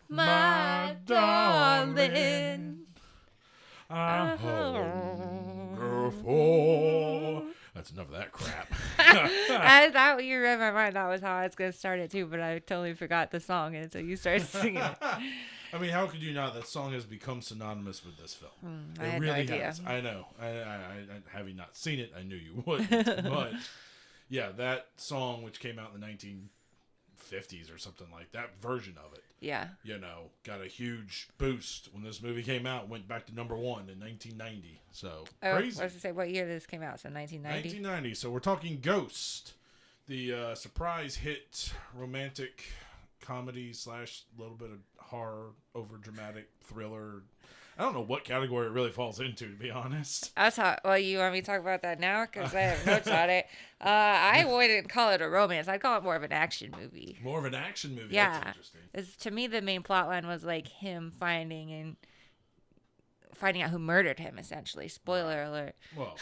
my darling. I hunger for. That's enough of that crap. I thought when you read my mind, that was how I was going to start it too, but I totally forgot the song until you started singing it. I mean, how could you not? That song has become synonymous with this film. I It had really no idea. has. I know. I having not seen it, I knew you wouldn't. But yeah, that song, which came out in the 1950s or something like that, version of it. Yeah. You know, got a huge boost when this movie came out. Went back to #1 in 1990. So crazy. I was going to say, what year this came out? So 1990? 1990. So we're talking Ghost, the surprise hit romantic comedy / little bit of horror, over dramatic thriller. I don't know what category it really falls into, to be honest. Well, you want me to talk about that now? Because I have notes on it. I wouldn't call it a romance. I'd call it more of an action movie. More of an action movie. Yeah. That's interesting. To me, the main plot line was like him finding out who murdered him, essentially. Spoiler alert. Well,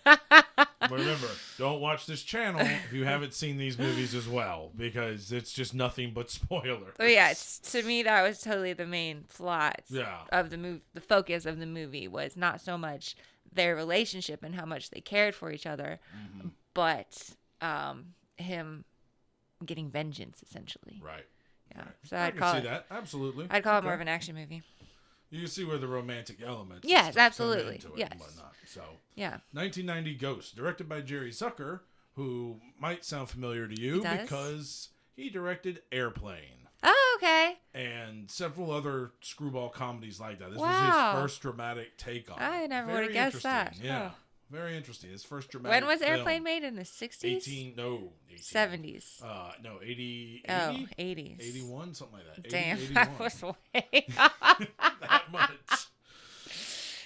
come on. But remember, don't watch this channel if you haven't seen these movies as well, because it's just nothing but spoilers. Oh yeah, to me that was totally the main plot Yeah. of the movie. The focus of the movie was not so much their relationship and how much they cared for each other, but him getting vengeance, essentially. Right. Yeah. Right. So I I'd can call see it. that. Absolutely. I'd call it more of an action movie. You can see where the romantic elements. Yes, and stuff come absolutely. into it Yes. And whatnot. So, Yeah. 1990 Ghost, directed by Jerry Zucker, who might sound familiar to you because he directed Airplane Oh, okay. and several other screwball comedies like that. This Wow. was his first dramatic take on it. I never Very would've guessed that. interesting. Yeah. Oh. Very interesting. His first dramatic When was film. Airplane made? In the 60s? 18. 70s. No, 80. Oh, 80s. 81, something like that. 80, Damn, 81. that was way That much.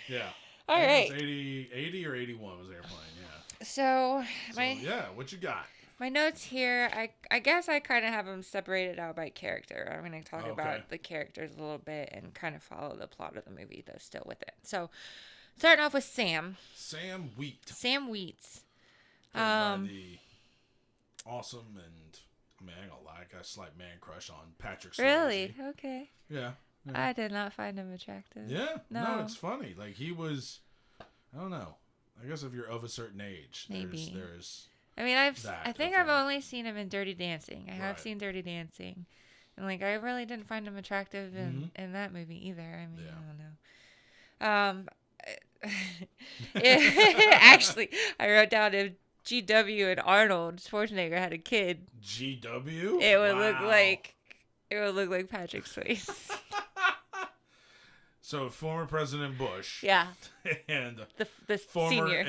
Yeah. All I think right. it was 80 or 81 was Airplane, yeah. So, Yeah, what you got? my notes here, I guess I kind of have them separated out by character. I'm going to talk Okay. about the characters a little bit and kind of follow the plot of the movie, though, still with it. So, starting off with Sam. Sam Wheat. Sam Wheats. By the awesome and, I ain't gonna lie, I got a slight man crush on Patrick Swayze. Really? Okay. Yeah. I did not find him attractive. Yeah. No. No, it's funny. Like, he was, I don't know. I guess if you're of a certain age, Maybe. there's I mean, I think with I've him. only seen him in Dirty Dancing. I have Right. seen Dirty Dancing. And, like, I really didn't find him attractive in that movie either. I mean, I don't know. Actually, I wrote down if GW and Arnold Schwarzenegger had a kid, GW? it would Wow. look like Patrick Swayze. So, former President Bush. Yeah, And the senior.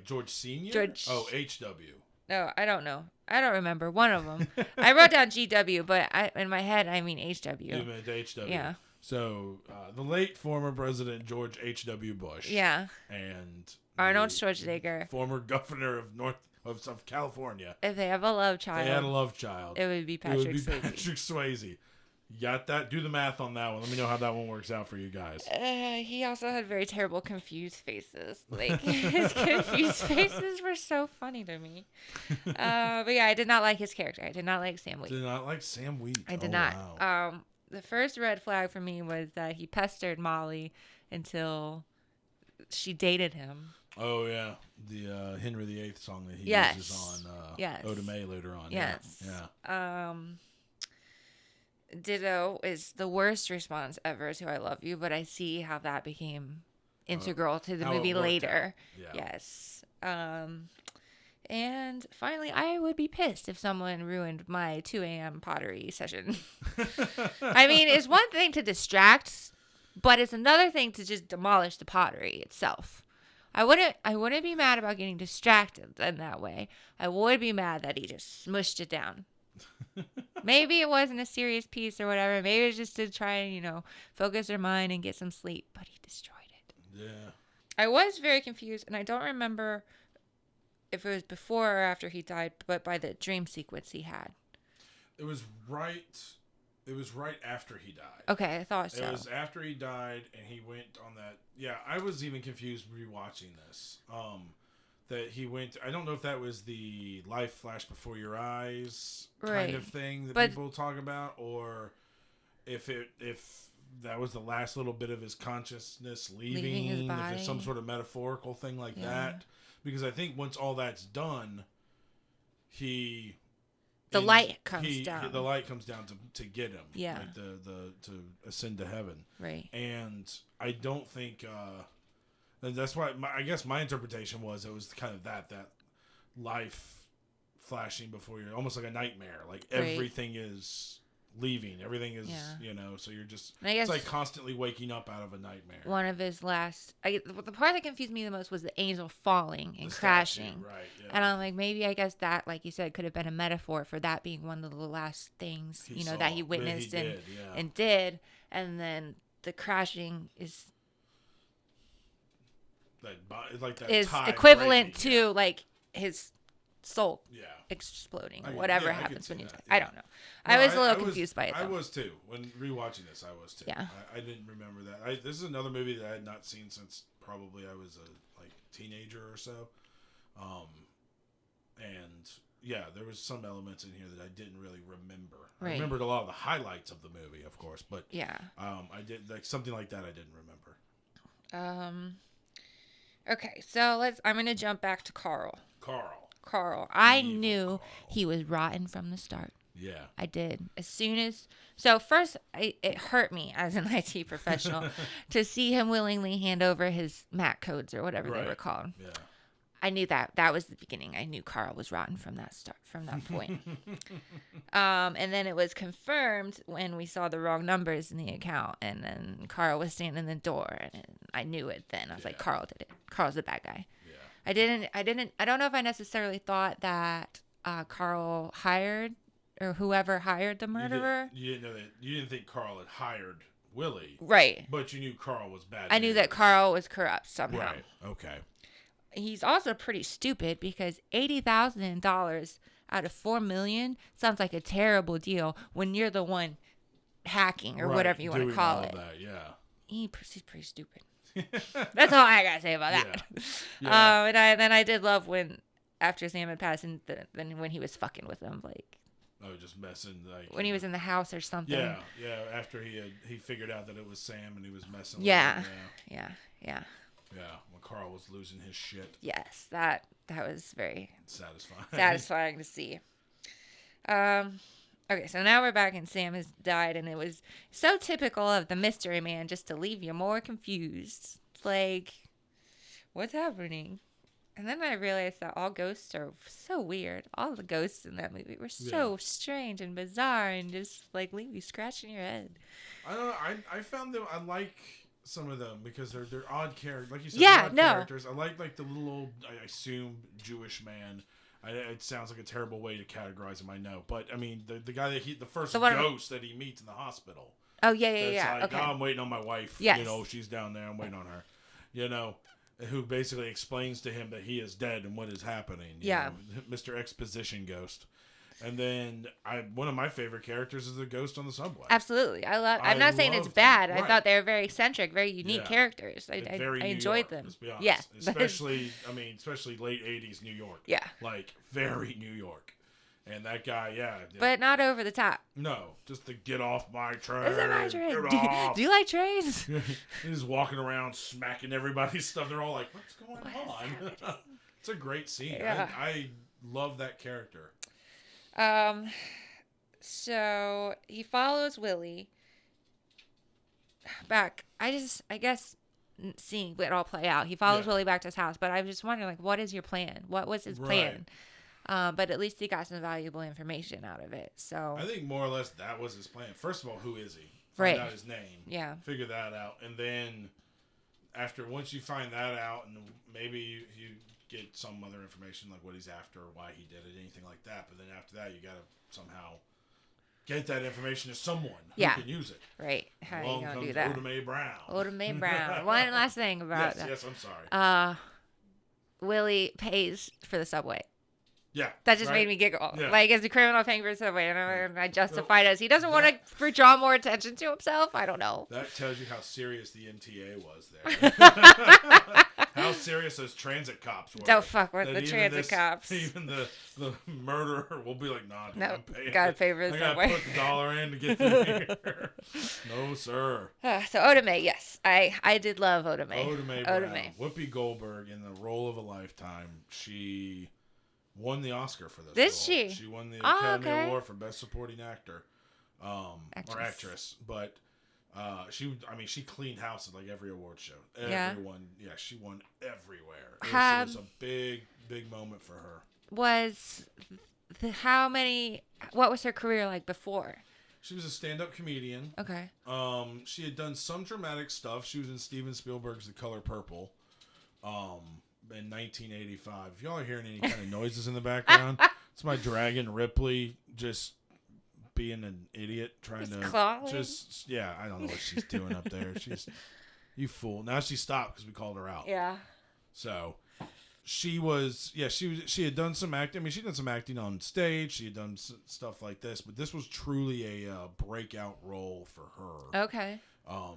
George Senior? George- Oh, HW. No, I don't know. I don't remember one of them. I wrote down GW, but in my head I mean HW. You meant HW. Yeah. So, the late former President George H.W. Bush. Yeah. And Arnold the Schwarzenegger. former governor of California. If they have a love child, They had a love child. it would be It Patrick would be Swayze. Patrick Swayze. You got that? Do the math on that one. Let me know how that one works out for you guys. He also had very terrible confused faces. Like, his confused faces were so funny to me. But yeah, I did not like his character. I did not like Sam Wheat. Did not like Sam Wheat. I did Oh, not. Wow. The first red flag for me was that he pestered Molly until she dated him. Oh, yeah. The Henry VIII song that he Yes. uses on Yes. Ode to May later on. Yes. Yeah. Ditto is the worst response ever to I love you, but I see how that became integral to the how it movie worked later. out. Yeah. Yes. And finally, I would be pissed if someone ruined my 2 a.m. pottery session. I mean, it's one thing to distract, but it's another thing to just demolish the pottery itself. I wouldn't be mad about getting distracted in that way. I would be mad that he just smushed it down. Maybe it wasn't a serious piece or whatever. Maybe it was just to try and, focus their mind and get some sleep, but he destroyed it. Yeah. I was very confused, and I don't remember if it was before or after he died, but by the dream sequence he had. It was right after he died. Okay, I thought so. It was after he died, and he went on that. Yeah, I was even confused rewatching this. That he went. I don't know if that was the life flash before your eyes kind Right. of thing that But- people talk about, or if that was the last little bit of his consciousness leaving his body. if it's some sort of metaphorical thing like that. Because I think once all that's done, the light comes down. The light comes down to get him. Yeah. Like to ascend to heaven. Right. And I don't think and that's why I guess my interpretation was it was kind of that life flashing before you, almost like a nightmare. Like everything is leaving. Everything is, so you're just, it's like constantly waking up out of a nightmare. One of his last, the part that confused me the most was the angel falling and crashing. Right, yeah. And I'm like, maybe I guess that, like you said, could have been a metaphor for that being one of the last things, that he witnessed and did. And then the crashing is equivalent to like his soul exploding or whatever happens when you die. I don't know. No, I was a little confused by it, though. I was too. When rewatching this, I was too. Yeah. I didn't remember that. This is another movie that I had not seen since probably I was a teenager or so. And yeah, there was some elements in here that I didn't really remember. Right. I remembered a lot of the highlights of the movie, of course, but I did something like that I didn't remember. Okay, so I'm going to jump back to Carl. I Evil knew Carl. He was rotten from the start. Yeah. I did. As soon as... So first, it hurt me as an IT professional to see him willingly hand over his MAC codes or whatever they were called. Yeah. I knew that was the beginning. I knew Carl was rotten from that point. And then it was confirmed when we saw the wrong numbers in the account, and then Carl was standing in the door, and I knew it then. I was like, Carl did it. Carl's the bad guy. I don't know if I necessarily thought that Carl hired or whoever hired the murderer. You didn't know that. You didn't think Carl had hired Willie. Right. But you knew Carl was bad. I knew that Carl was corrupt somehow. Right. Okay. He's also pretty stupid because $80,000 out of $4 million sounds like a terrible deal when you're the one hacking or whatever you want to call it. That, yeah. He's pretty stupid. That's all I gotta say about that. Yeah. And then I did love when after Sam had passed, and then when he was fucking with him, like just messing, like when he was in the house or something. Yeah. After he figured out that it was Sam and he was messing. Yeah. With him. Yeah. When Carl was losing his shit. Yes, that was very satisfying to see. Okay, so now we're back and Sam has died, and it was so typical of the mystery man just to leave you more confused. It's like, what's happening? And then I realized that all ghosts are so weird. All the ghosts in that movie were so strange and bizarre and just like leave you scratching your head. I don't know. I found them. I like some of them because they're odd characters, like you said. Characters. I like the little old, I assume, Jewish man. It sounds like a terrible way to categorize him, I know, but I mean the guy the first ghost that he meets in the hospital. Oh yeah. Like, okay. I'm waiting on my wife. Yes. She's down there. I'm waiting on her. Who basically explains to him that he is dead and what is happening. You know, Mr. Exposition Ghost. And then one of my favorite characters is the ghost on the subway. Absolutely. I'm not saying it's bad. Right. I thought they were very eccentric, very unique characters. I enjoyed them. Let's be honest. Yeah. Especially late 80s New York. Yeah. Like very New York. And that guy, But not over the top. No, just to get off my train. Is it my train? Get off. Do you like trains? He's walking around smacking everybody's stuff. They're all like, what's going on? It's a great scene. Yeah. I love that character. So he follows Willie back. I guess seeing it all play out, he follows Willie back to his house, but I was just wondering, like, what is your plan? What was his plan? But at least he got some valuable information out of it. So I think more or less that was his plan. First of all, who is he? Find out his name. Yeah. Figure that out. And then once you find that out, and maybe you get some other information like what he's after, why he did it, anything like that. But then after that, you got to somehow get that information to someone who can use it. Right. How are you going to do that? Oda Mae Brown. One last thing about that. Yes, I'm sorry. Willie pays for the subway. Yeah. That just made me giggle. Yeah. Like, as a criminal paying for the subway, and I justified it as he doesn't want to draw more attention to himself. I don't know. That tells you how serious the MTA was there. how serious those transit cops were. Don't fuck with That the even transit cops. Even the murderer will be like, nah, dude, No, I'm paying. gotta pay for this I gotta somewhere. put the dollar in to get through here. No, sir. So Oda yes. I did love Oda Oda Brown. Whoopi Goldberg in the role of a lifetime. She won the Oscar for this Did role. she? She won the Oh, Academy okay. Award for Best Supporting Actor. Or actress. But she cleaned house at like every award show. Everyone, she won everywhere. It was a big moment for her. What was her career like before? She was a stand-up comedian. Okay. She had done some dramatic stuff. She was in Steven Spielberg's The Color Purple in 1985. If y'all are hearing any kind of noises in the background, it's my dragon Ripley just being an idiot trying to clawing. I don't know what she's doing up there. You fool. Now she stopped because we called her out. Yeah. So she had done some acting. I mean, she'd done some acting on stage. She had done stuff like this, but this was truly a breakout role for her. Okay.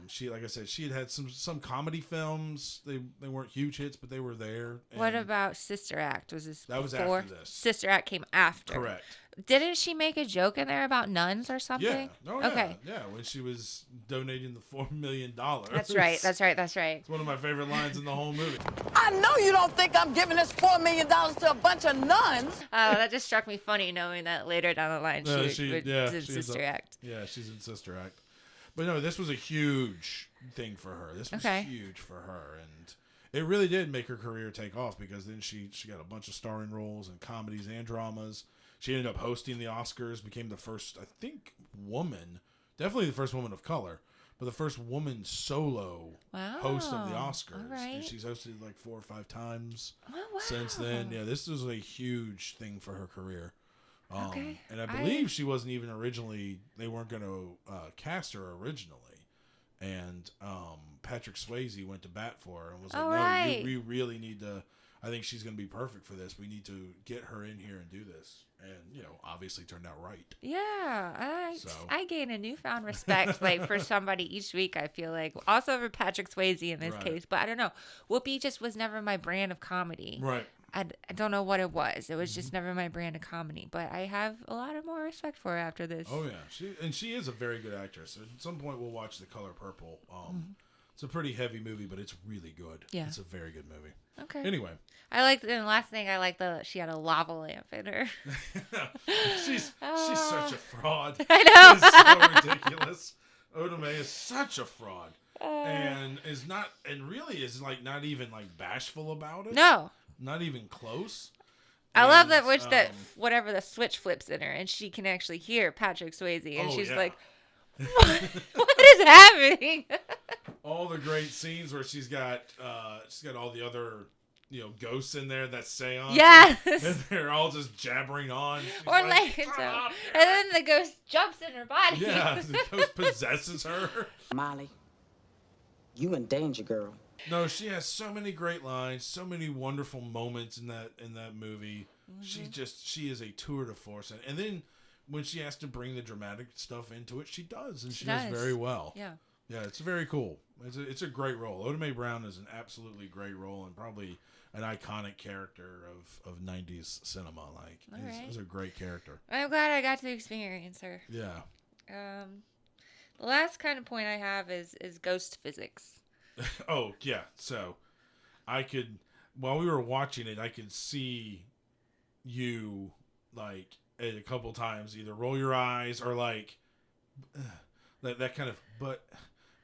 She, like I said, she had some comedy films. They weren't huge hits, but they were there. What about Sister Act? Was this that was before? after this? Sister Act came after. Correct. Didn't she make a joke in there about nuns or something? Yeah. Oh, yeah. Okay. Yeah, when she was donating the $4 million. That's right. It's one of my favorite lines in the whole movie. I know you don't think I'm giving this $4 million to a bunch of nuns. That just struck me funny knowing that later down the line she did Sister Act. Yeah, she's in Sister Act. But no, this was a huge thing for her. This was huge for her. And it really did make her career take off because then she got a bunch of starring roles in comedies and dramas. She ended up hosting the Oscars, became the first, I think, woman, definitely the first woman of color, but the first woman solo host of the Oscars. All right. And she's hosted like 4 or 5 times since then. Yeah, this was a huge thing for her career. And I believe she wasn't even originally, they weren't going to cast her originally. And Patrick Swayze went to bat for her and was like, we really need to, I think she's going to be perfect for this. We need to get her in here and do this. And, obviously turned out right. Yeah. I gain a newfound respect for somebody each week, I feel like. Also for Patrick Swayze in this case. But I don't know. Whoopi just was never my brand of comedy. Right. I don't know what it was. It was just never my brand of comedy. But I have a lot of more respect for her after this. Oh, yeah. She is a very good actress. At some point, we'll watch The Color Purple. It's a pretty heavy movie, but it's really good. Yeah. It's a very good movie. Okay. Anyway. And the last thing I like she had a lava lamp in her. she's such a fraud. I know. It's so ridiculous. Oda Mae is such a fraud. And really is not even bashful about it. No. Not even close. I love that whatever the switch flips in her and she can actually hear Patrick Swayze and she's like, what is happening? All the great scenes where she's got all the other ghosts in there that seance. Yes. And they're all just jabbering on. And then the ghost jumps in her body. Yeah, the ghost possesses her. Molly, you in danger, girl. No, she has so many great lines, so many wonderful moments in that movie. Mm-hmm. She is a tour de force. And then when she has to bring the dramatic stuff into it, she does, and she does very well. Yeah. Yeah, it's very cool. It's a great role. Oda Mae Brown is an absolutely great role and probably an iconic character of 90s cinema. It's a great character. I'm glad I got to experience her. Yeah. The last kind of point I have is ghost physics. Oh, yeah. So while we were watching it, I could see you a couple times either roll your eyes or that kind of, but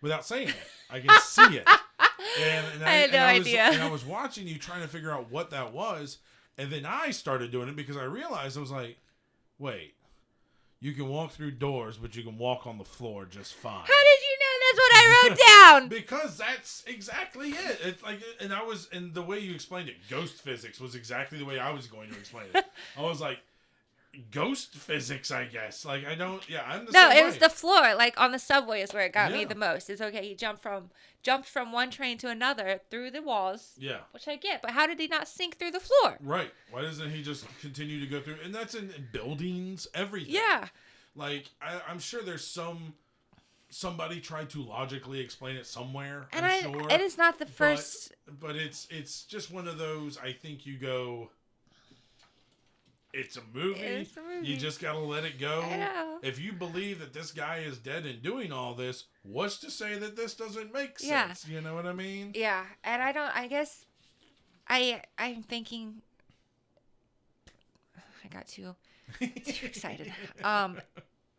without saying it, I can see it. And I had no idea. And I was watching you trying to figure out what that was. And then I started doing it because I realized I was like, wait, you can walk through doors, but you can walk on the floor just fine. How did you know that's what I wrote down? Because that's exactly it. It's and the way you explained it, ghost physics was exactly the way I was going to explain it. I was like, ghost physics, I guess. I'm the same way. It was the floor. On the subway is where it got me the most. It's okay. He jumped from one train to another through the walls. Yeah. Which I get, but how did he not sink through the floor? Right. Why doesn't he just continue to go through? And that's in buildings, everything. Yeah. I'm sure there's somebody tried to logically explain it somewhere. And I'm sure. it is not the first. But it's just one of those. I think you go. It's a movie. It's a movie. You just gotta let it go. I know. If you believe that this guy is dead and doing all this, what's to say that this doesn't make Yeah. sense? You know what I mean? Yeah, and I guess I'm thinking. I got too excited.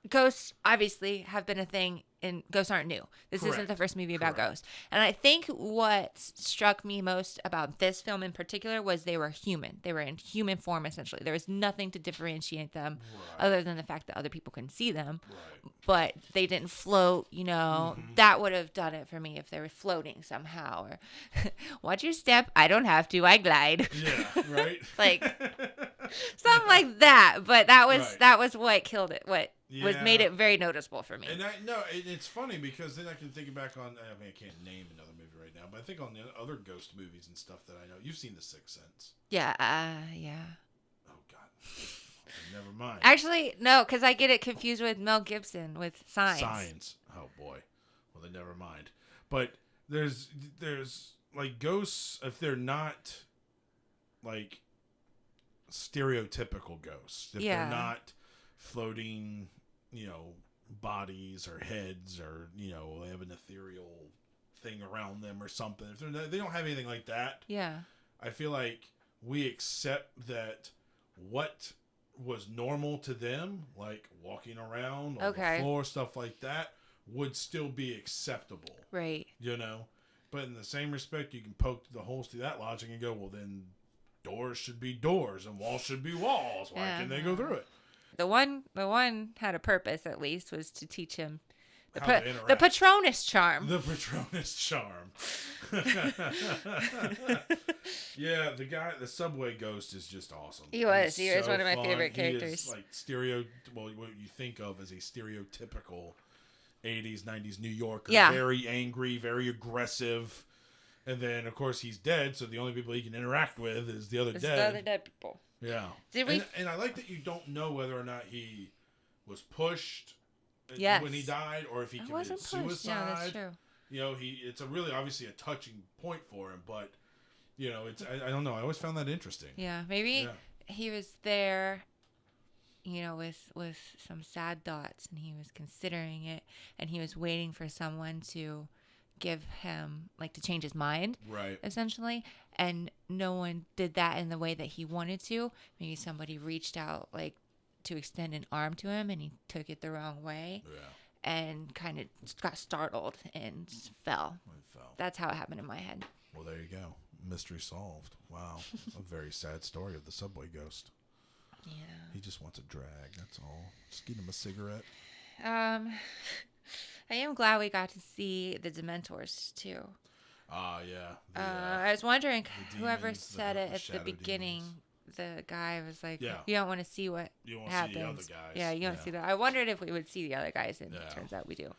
Ghosts obviously have been a thing, and ghosts aren't new. This isn't Correct. the first movie about Correct. ghosts. And I think what struck me most about this film in particular was they were human. They were in human form, essentially. There was nothing to differentiate them other than the fact that other people can see them. Right. But they didn't float, That would have done it for me if they were floating somehow. Or, watch your step. I don't have to. I glide. Yeah. Right. Like, something like that. But that Right. was what killed it. What was made it very noticeable for me. And it's funny because then I can think back on. I mean, I can't name another movie right now, but I think on the other ghost movies and stuff that I know. You've seen The Sixth Sense. Yeah. Oh God. Never mind. Actually, no, because I get it confused with Mel Gibson with Signs. Oh boy. Well, then never mind. But there's like ghosts if they're not like stereotypical ghosts. If Yeah. they're not floating, bodies or heads or they have an ethereal thing around them or something. If they don't have anything like that, Yeah. I feel like we accept that what was normal to them, like walking around on the floor, stuff like that, would still be acceptable. Right. But in the same respect, you can poke the holes through that logic and go, well, then doors should be doors and walls should be walls. Why can they go through it? The one had a purpose, at least, was to teach him How to interact. the Patronus charm. The Patronus charm. Yeah, the subway ghost is just awesome. He was He's one of my fun. favorite He characters. is like what you think of as a stereotypical 80s, 90s New Yorker. Yeah. Very angry, very aggressive. And then, of course, he's dead, so the only people he can interact with is the other It's dead. the other dead people. Yeah. Did we? And I like that you don't know whether or not he was pushed Yes. when he died or if he I committed wasn't pushed. suicide. Yeah, that's true. It's a really obviously a touching point for him, but it's I don't know. I always found that interesting. Yeah, maybe he was there, with some sad thoughts, and he was considering it, and he was waiting for someone to give him, like, to change his mind, Right. essentially, and no one did that in the way that he wanted to. Maybe somebody reached out, like, to extend an arm to him, and he took it the wrong way. Yeah. And kind of got startled and fell. I fell. That's how it happened in my head. Well, there you go. Mystery solved. Wow. A very sad story of the subway ghost. Yeah. He just wants a drag. That's all. Just get him a cigarette. I am glad we got to see the Dementors too. Yeah. I was wondering the whoever demons, said the it at the shadow beginning. demons. The guy was like, Yeah. "You don't want to see what You won't happens." see the other guys. Yeah, you don't see that. I wondered if we would see the other guys, and Yeah. it turns out we do.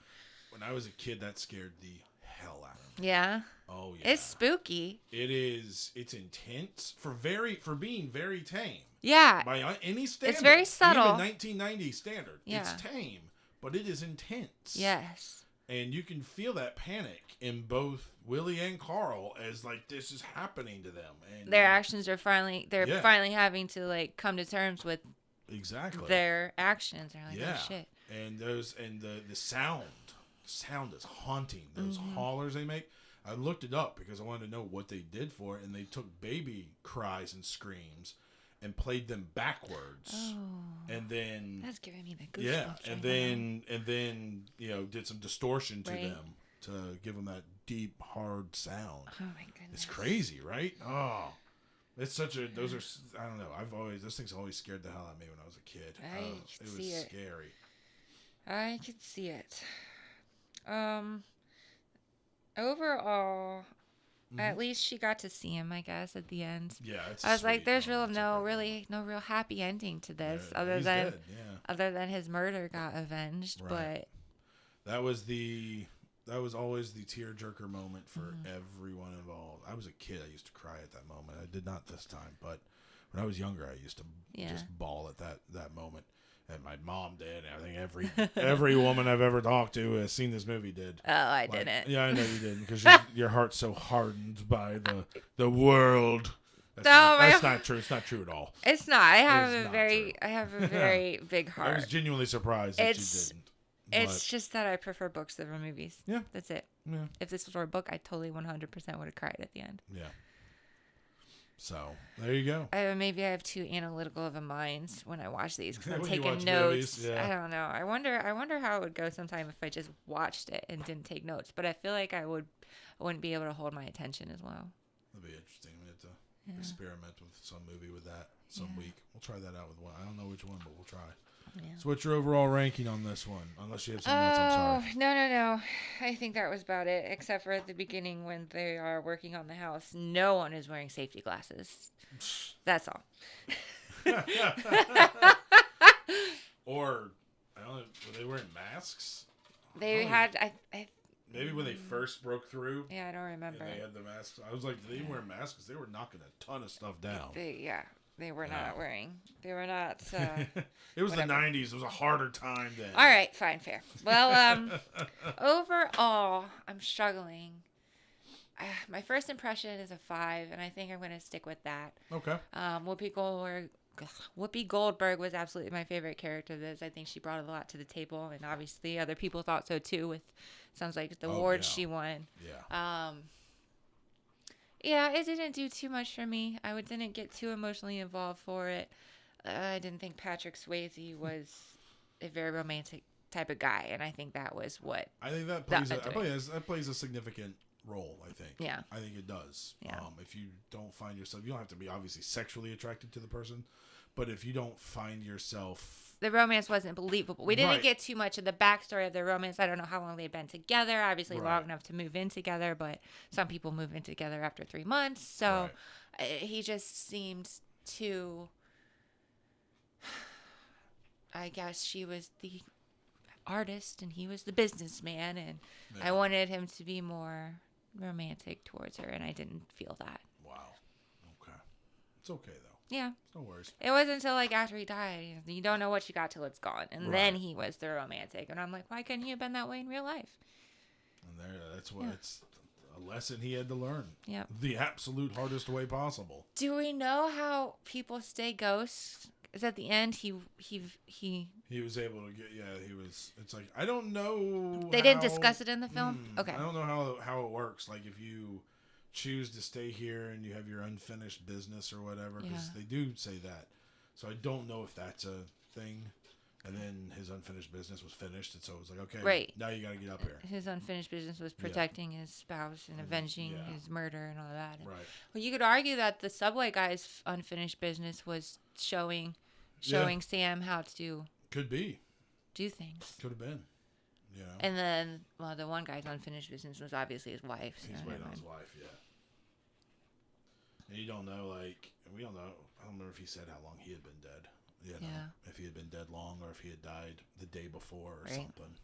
When I was a kid, that scared the hell out of me. Yeah. Oh yeah. It's spooky. It is. It's intense for being very tame. Yeah. By any standard. It's very subtle. Even 1990 standard. Yeah. It's tame, but it is intense. Yes. And you can feel that panic in both Willie and Carl as like this is happening to them. And Their actions are finally Yeah. finally having to, like, come to terms with exactly their actions. They're like, yeah. "Oh shit." And the sound is haunting. Those Mm-hmm. hollers they make. I looked it up because I wanted to know what they did for it, and they took baby cries and screams and played them backwards. Oh. And then That's giving me the goosebumps. yeah, right and now. then did some distortion to Right. them to give them that deep, hard sound. Oh my goodness. It's crazy, right? Oh, it's such a. Those are. I don't know. Those things always scared the hell out of me when I was a kid. I It could was see it. scary. I could see it. Overall, at least she got to see him, I guess, at the end. Yeah, it's. I was like, sweet. there's Oh, it's a no great real happy ending to moment. this, Yeah, other he's than dead, yeah. other than his murder got avenged. Right. That was always the tearjerker moment for Mm-hmm. everyone involved. I was a kid. I used to cry at that moment. I did not this time, but when I was younger, I used to Yeah. just bawl at that moment. And my mom did. I think every woman I've ever talked to has seen this movie did. Oh, I didn't. Yeah, I know you didn't because your heart's so hardened by the world. That's not true. It's not true at all. It's not. I have It is a not very big heart. I was genuinely surprised that you didn't. It's just that I prefer books over movies. Yeah. That's it. Yeah. If this were a book, I totally 100% would have cried at the end. Yeah. So, there you go. Maybe I have too analytical of a mind when I watch these because I'm When you taking watch notes. movies, yeah. I don't know. I wonder how it would go sometime if I just watched it and didn't take notes. But I feel like I wouldn't be able to hold my attention as well. That'd be interesting. We have to experiment with some movie with that some week. We'll try that out with one. I don't know which one, but we'll try. Yeah. So what's your overall ranking on this one? Unless you have something else, I'm sorry. No. I think that was about it, except for at the beginning when they are working on the house. No one is wearing safety glasses. That's all. Or, I don't know, were they wearing masks? They had... Maybe when they first broke through. Yeah, I don't remember. And they had the masks. I was like, did they even wear masks? Because they were knocking a ton of stuff down. They were not wearing. They were not. It was whatever. the 90s. It was a harder time then. All right, fine, fair. Well, overall, I'm struggling. My first impression is a 5, and I think I'm going to stick with that. Okay. Whoopie Goldberg was absolutely my favorite character of this. I think she brought a lot to the table, and obviously other people thought so too. Sounds like the awards she won. Yeah. Yeah, it didn't do too much for me. I didn't get too emotionally involved for it. I didn't think Patrick Swayze was a very romantic type of guy, and I think that was what. I think that plays a significant role. I think. Yeah. I think it does. Yeah. If you don't find yourself, you don't have to be obviously sexually attracted to the person, but if you don't find yourself. The romance wasn't believable. We didn't Right. get too much of the backstory of their romance. I don't know how long they'd been together. Obviously, Right. long enough to move in together, but some people move in together after 3 months. So he just seemed too. I guess she was the artist and he was the businessman, and I wanted him to be more romantic towards her, and I didn't feel that. Wow. Okay. It's okay though. Yeah. No worries. It wasn't until after he died. You don't know what she got till it's gone. And then he was the romantic. And I'm like, why couldn't he have been that way in real life? And that's what it's a lesson he had to learn. Yeah. The absolute hardest way possible. Do we know how people stay ghosts? Is at the end he was able to get it's like I don't know. They didn't discuss it in the film? Okay. I don't know how it works. Like if you choose to stay here and you have your unfinished business or whatever, because they do say that. So I don't know if that's a thing. And then his unfinished business was finished, and so it was like, okay, now you got to get up here. His unfinished business was protecting his spouse and avenging his murder and all that. Right. Well, you could argue that the subway guy's unfinished business was showing Sam how to could be do things. Could have been. Yeah. And then, the one guy's unfinished business was obviously his wife. So he's waiting on his wife, yeah. And you don't know, we don't know. I don't remember if he said how long he had been dead. If he had been dead long or if he had died the day before or something.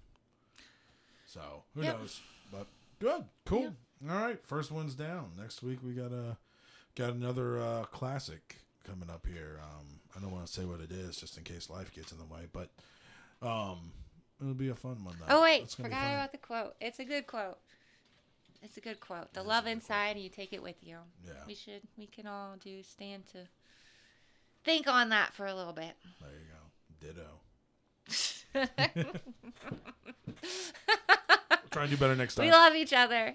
So, who knows? But good. Cool. Yeah. All right. First one's down. Next week we got another classic coming up here. I don't want to say what it is just in case life gets in the way, but it'll be a fun one though. Oh wait, forgot about the quote. It's a good quote. The love inside, and you take it with you. Yeah. We can all stand to think on that for a little bit. There you go. Ditto. We'll try and do better next time. We love each other.